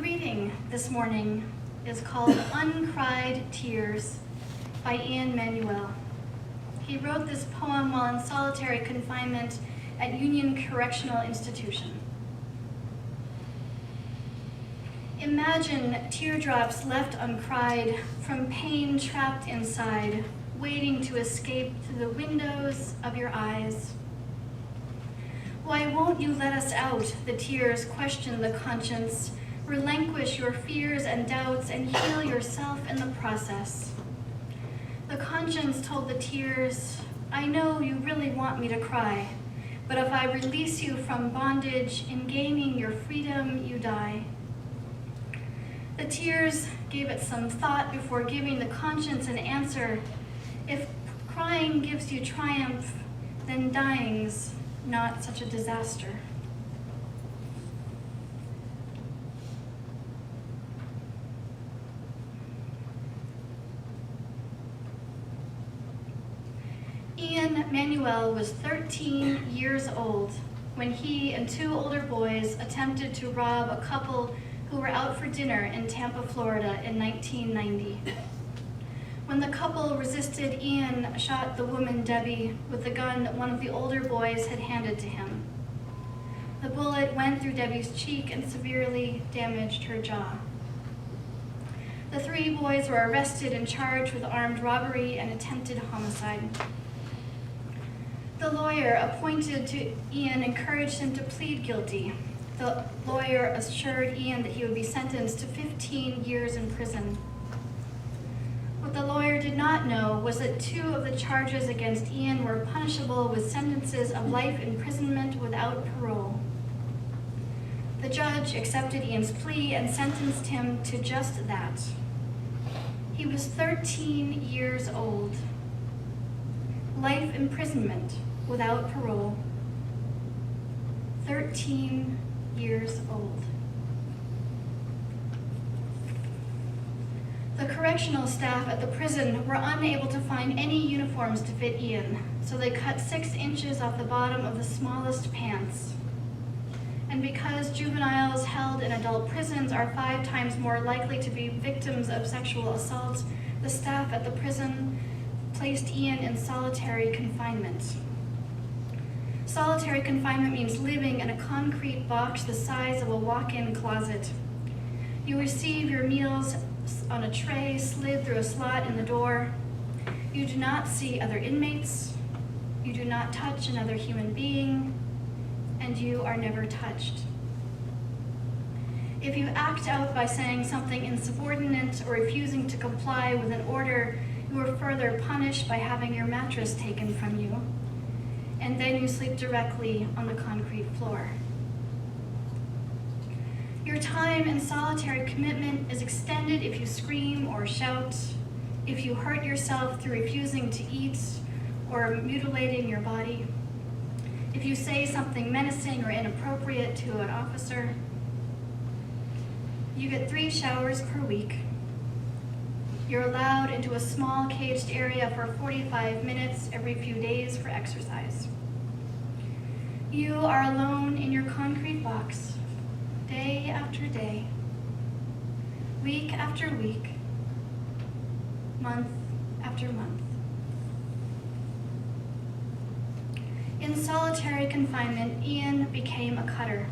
reading this morning is called Uncried Tears by Ian Manuel. He wrote this poem while in solitary confinement at Union Correctional Institution. Imagine teardrops left uncried from pain trapped inside, waiting to escape through the windows of your eyes. Why won't you let us out? The tears question the conscience. Relinquish your fears and doubts and heal yourself in the process. The conscience told the tears, I know you really want me to cry, but if I release you from bondage, in gaining your freedom, you die. The tears gave it some thought before giving the conscience an answer. If crying gives you triumph, then dying's not such a disaster. Ian Manuel was 13 years old when he and two older boys attempted to rob a couple who were out for dinner in Tampa, Florida in 1990. When the couple resisted, Ian shot the woman Debbie with the gun that one of the older boys had handed to him. The bullet went through Debbie's cheek and severely damaged her jaw. The three boys were arrested and charged with armed robbery and attempted homicide. The lawyer appointed to Ian encouraged him to plead guilty. The lawyer assured Ian that he would be sentenced to 15 years in prison. What the lawyer did not know was that two of the charges against Ian were punishable with sentences of life imprisonment without parole. The judge accepted Ian's plea and sentenced him to just that. He was 13 years old. Life imprisonment without parole. 13 years old. The correctional staff at the prison were unable to find any uniforms to fit Ian, so they cut 6 inches off the bottom of the smallest pants. And because juveniles held in adult prisons are 5 times more likely to be victims of sexual assault, the staff at the prison placed Ian in solitary confinement. Solitary confinement means living in a concrete box the size of a walk-in closet. You receive your meals on a tray slid through a slot in the door. You do not see other inmates. You do not touch another human being, and you are never touched. If you act out by saying something insubordinate or refusing to comply with an order, you are further punished by having your mattress taken from you, and then you sleep directly on the concrete floor. Your time in solitary commitment is extended if you scream or shout, if you hurt yourself through refusing to eat or mutilating your body, if you say something menacing or inappropriate to an officer. You get 3 showers per week. You're allowed into a small caged area for 45 minutes every few days for exercise. You are alone in your concrete box, day after day, week after week, month after month. In solitary confinement, Ian became a cutter.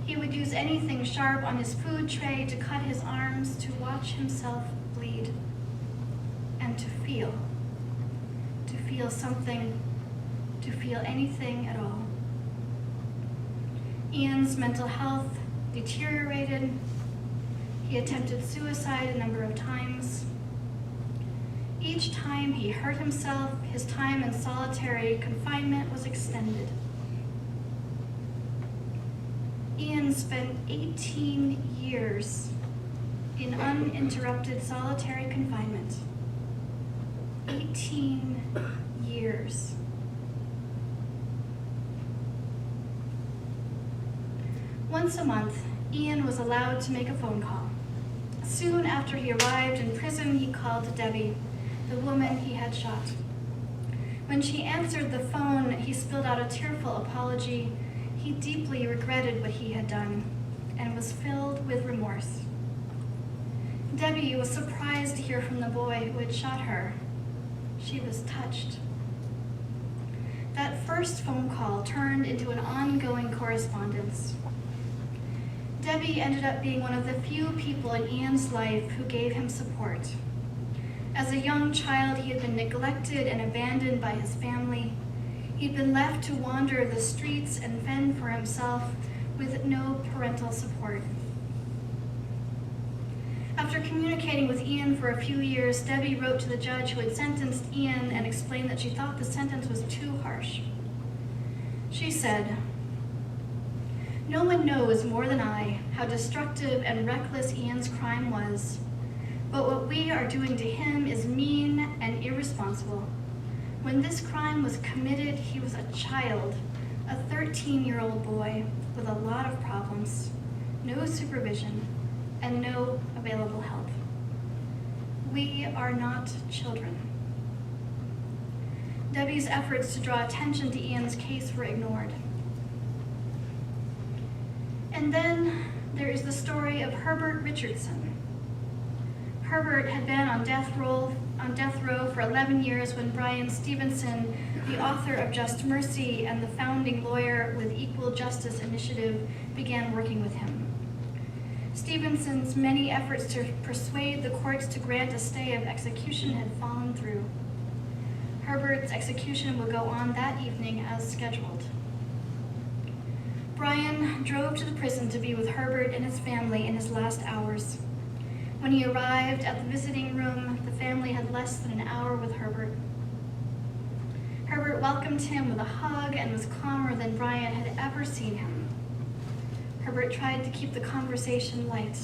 He would use anything sharp on his food tray to cut his arms, to watch himself bleed, and to feel something, to feel anything at all. Ian's mental health deteriorated. He attempted suicide a number of times. Each time he hurt himself, his time in solitary confinement was extended. Ian spent 18 years in uninterrupted solitary confinement. 18 years. Once a month, Ian was allowed to make a phone call. Soon after he arrived in prison, he called Debbie, the woman he had shot. When she answered the phone, he spilled out a tearful apology. He deeply regretted what he had done and was filled with remorse. Debbie was surprised to hear from the boy who had shot her. She was touched. That first phone call turned into an ongoing correspondence. Debbie ended up being one of the few people in Ian's life who gave him support. As a young child, he had been neglected and abandoned by his family. He'd been left to wander the streets and fend for himself with no parental support. After communicating with Ian for a few years, Debbie wrote to the judge who had sentenced Ian and explained that she thought the sentence was too harsh. She said, "No one knows more than I how destructive and reckless Ian's crime was, but what we are doing to him is mean and irresponsible. When this crime was committed, he was a child, a 13-year-old boy with a lot of problems, no supervision, and no available help. We are not children." Debbie's efforts to draw attention to Ian's case were ignored. And then there is the story of Herbert Richardson. Herbert had been on death row for 11 years when Bryan Stevenson, the author of Just Mercy and the founding lawyer with Equal Justice Initiative, began working with him. Stevenson's many efforts to persuade the courts to grant a stay of execution had fallen through. Herbert's execution would go on that evening as scheduled. Bryan drove to the prison to be with Herbert and his family in his last hours. When he arrived at the visiting room, the family had less than an hour with Herbert. Herbert welcomed him with a hug and was calmer than Bryan had ever seen him. Herbert tried to keep the conversation light.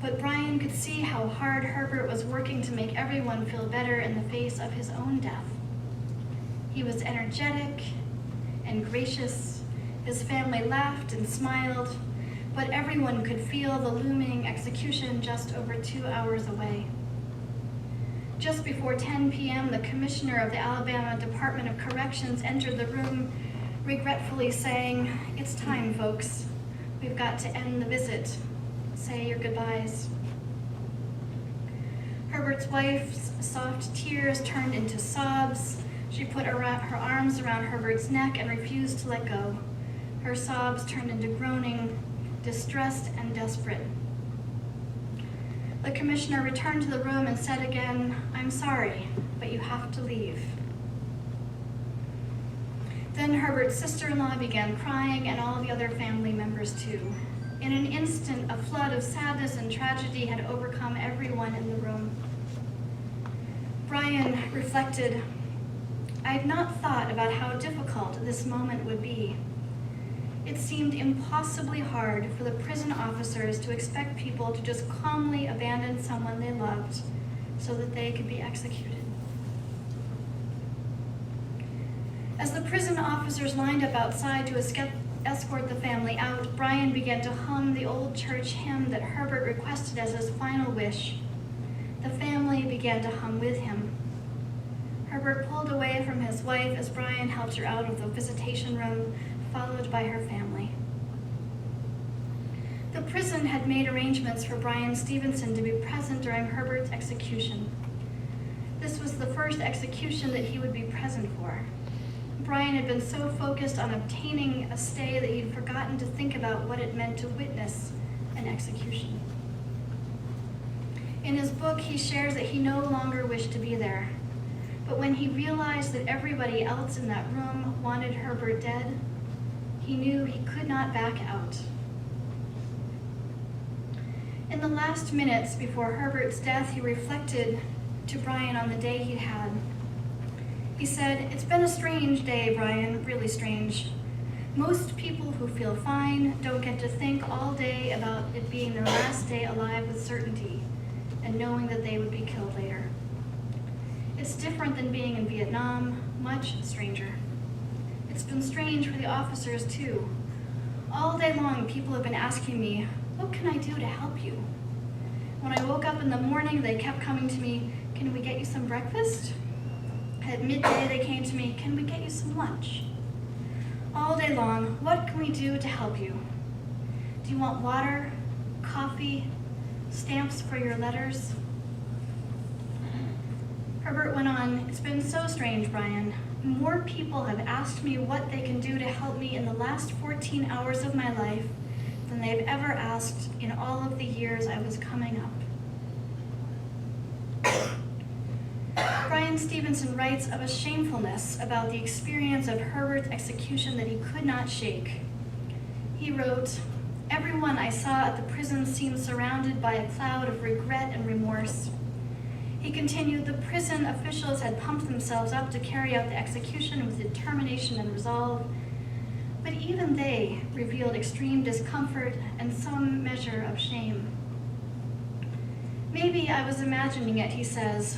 But Bryan could see how hard Herbert was working to make everyone feel better in the face of his own death. He was energetic and gracious. His family laughed and smiled, but everyone could feel the looming execution just over 2 hours away. Just before 10 p.m., the commissioner of the Alabama Department of Corrections entered the room, regretfully saying, "It's time, folks. We've got to end the visit. Say your goodbyes." Herbert's wife's soft tears turned into sobs. She put her arms around Herbert's neck and refused to let go. Her sobs turned into groaning, distressed and desperate. The commissioner returned to the room and said again, "I'm sorry, but you have to leave." Then Herbert's sister-in-law began crying, and all the other family members too. In an instant, a flood of sadness and tragedy had overcome everyone in the room. Bryan reflected, "I had not thought about how difficult this moment would be. It seemed impossibly hard for the prison officers to expect people to just calmly abandon someone they loved so that they could be executed." As the prison officers lined up outside to escort the family out, Bryan began to hum the old church hymn that Herbert requested as his final wish. The family began to hum with him. Herbert pulled away from his wife as Bryan helped her out of the visitation room, followed by her family. The prison had made arrangements for Bryan Stevenson to be present during Herbert's execution. This was the first execution that he would be present for. Bryan had been so focused on obtaining a stay that he'd forgotten to think about what it meant to witness an execution. In his book, he shares that he no longer wished to be there. But when he realized that everybody else in that room wanted Herbert dead, he knew he could not back out. In the last minutes before Herbert's death, he reflected to Bryan on the day he'd had. He said, "It's been a strange day, Bryan, really strange. Most people who feel fine don't get to think all day about it being their last day alive with certainty and knowing that they would be killed later. It's different than being in Vietnam, much stranger. It's been strange for the officers too. All day long, people have been asking me, 'What can I do to help you?' When I woke up in the morning, they kept coming to me, 'Can we get you some breakfast?' At midday, they came to me, 'Can we get you some lunch?' all day long, what can we do to help you? Do you want water, coffee, stamps for your letters? Herbert went on, it's been so strange, Brian. More people have asked me what they can do to help me in the last 14 hours of my life than they've ever asked in all of the years I was coming up. Brian Stevenson writes of a shamefulness about the experience of Herbert's execution that he could not shake. He wrote, "Everyone I saw at the prison seemed surrounded by a cloud of regret and remorse." He continued, "The prison officials had pumped themselves up to carry out the execution with determination and resolve, but even they revealed extreme discomfort and some measure of shame. Maybe I was imagining it," he says,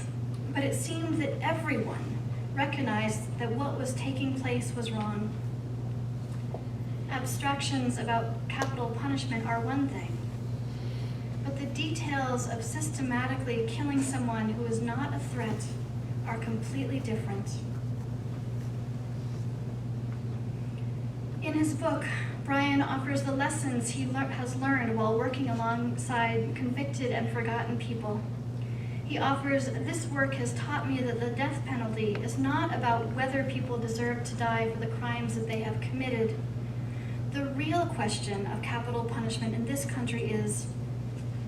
"but it seemed that everyone recognized that what was taking place was wrong. Abstractions about capital punishment are one thing, but the details of systematically killing someone who is not a threat are completely different." In his book, Brian offers the lessons he has learned while working alongside convicted and forgotten people. He offers, "This work has taught me that the death penalty is not about whether people deserve to die for the crimes that they have committed. The real question of capital punishment in this country is,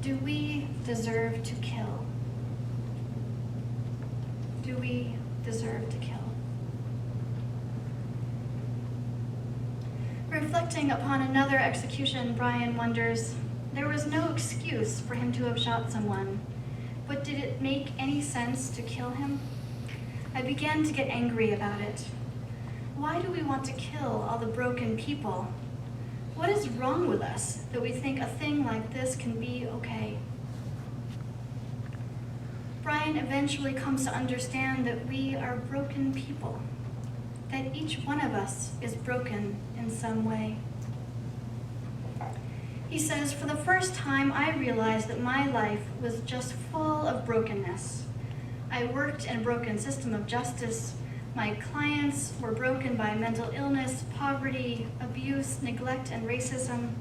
do we deserve to kill? Do we deserve to kill?" Reflecting upon another execution, Brian wonders, there was no excuse for him to have shot someone, but did it make any sense to kill him? I began to get angry about it. Why do we want to kill all the broken people? What is wrong with us that we think a thing like this can be okay? Brian eventually comes to understand that we are broken people, that each one of us is broken in some way. He says, "For the first time, I realized that my life was just full of brokenness. I worked in a broken system of justice. My clients were broken by mental illness, poverty, abuse, neglect, and racism.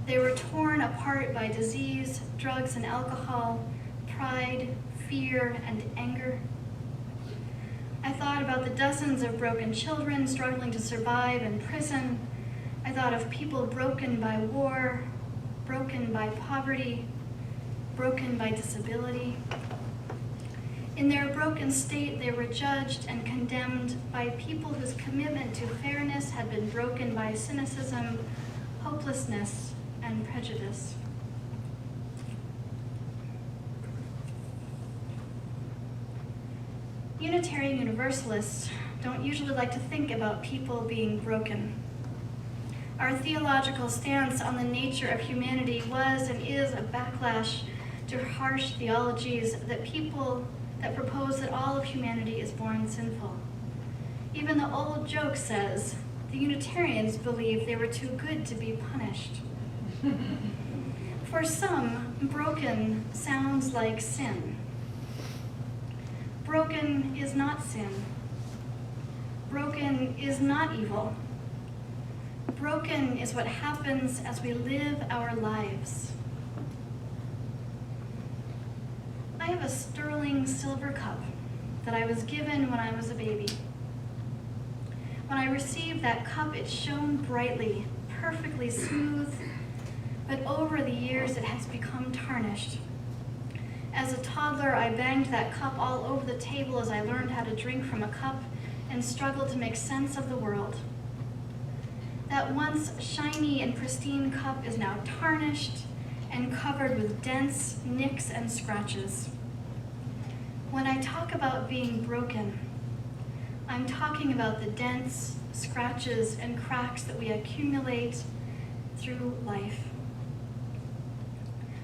They were torn apart by disease, drugs and alcohol, pride, fear, and anger. I thought about the dozens of broken children struggling to survive in prison. I thought of people broken by war, broken by poverty, broken by disability. In their broken state, they were judged and condemned by people whose commitment to fairness had been broken by cynicism, hopelessness, and prejudice." Unitarian Universalists don't usually like to think about people being broken. Our theological stance on the nature of humanity was and is a backlash to harsh theologies that propose that all of humanity is born sinful. Even the old joke says, the Unitarians believed they were too good to be punished. For some, broken sounds like sin. Broken is not sin. Broken is not evil. Broken is what happens as we live our lives. I have a sterling silver cup that I was given when I was a baby. When I received that cup, it shone brightly, perfectly smooth, but over the years it has become tarnished. As a toddler, I banged that cup all over the table as I learned how to drink from a cup and struggled to make sense of the world. That once shiny and pristine cup is now tarnished and covered with dents, nicks, and scratches. When I talk about being broken, I'm talking about the dents, scratches, and cracks that we accumulate through life.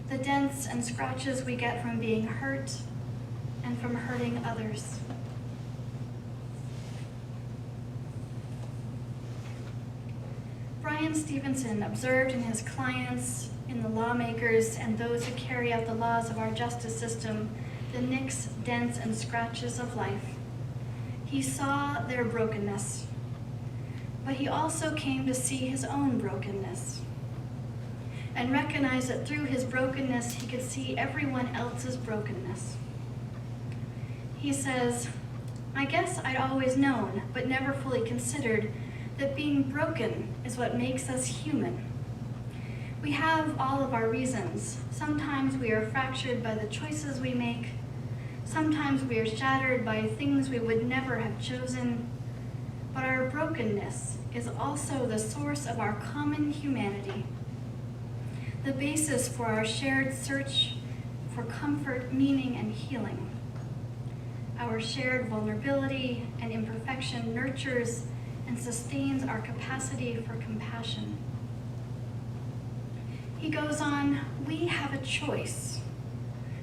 The dents and scratches we get from being hurt and from hurting others. Brian Stevenson observed in his clients, in the lawmakers, and those who carry out the laws of our justice system, the nicks, dents, and scratches of life. He saw their brokenness. but he also came to see his own brokenness and recognize that through his brokenness, he could see everyone else's brokenness. He says, I guess I'd always known, but never fully considered, that being broken is what makes us human. We have all of our reasons. Sometimes we are fractured by the choices we make. Sometimes we are shattered by things we would never have chosen. But our brokenness is also the source of our common humanity, the basis for our shared search for comfort, meaning, and healing. Our shared vulnerability and imperfection nurtures and sustains our capacity for compassion. He goes on, we have a choice.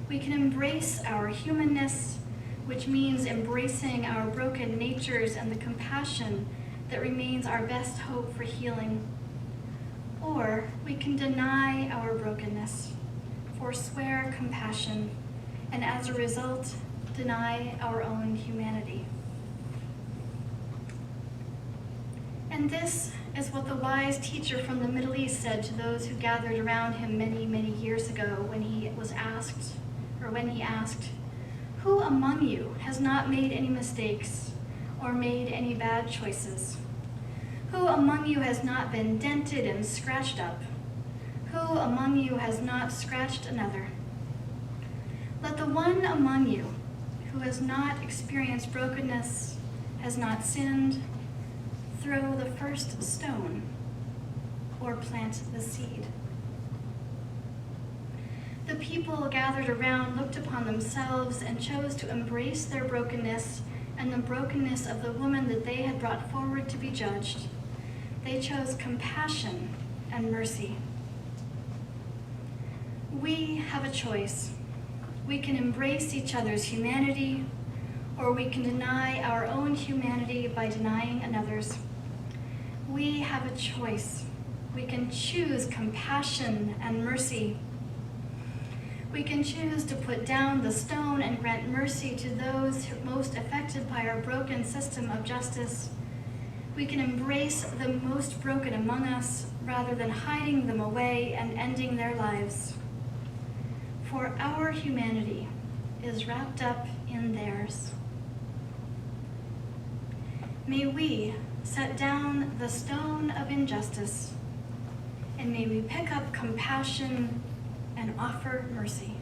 We can embrace our humanness, which means embracing our broken natures and the compassion that remains our best hope for healing. Or we can deny our brokenness, forswear compassion, and as a result, deny our own humanity. And this is what the wise teacher from the Middle East said to those who gathered around him many, many years ago when he asked, who among you has not made any mistakes or made any bad choices? Who among you has not been dented and scratched up? Who among you has not scratched another? Let the one among you who has not experienced brokenness, has not sinned, throw the first stone or plant the seed. The people gathered around looked upon themselves and chose to embrace their brokenness and the brokenness of the woman that they had brought forward to be judged. They chose compassion and mercy. We have a choice. We can embrace each other's humanity, or we can deny our own humanity by denying another's. We have a choice. We can choose compassion and mercy. We can choose to put down the stone and grant mercy to those most affected by our broken system of justice. We can embrace the most broken among us rather than hiding them away and ending their lives. For our humanity is wrapped up in theirs. May we set down the stone of injustice, and may we pick up compassion and offer mercy.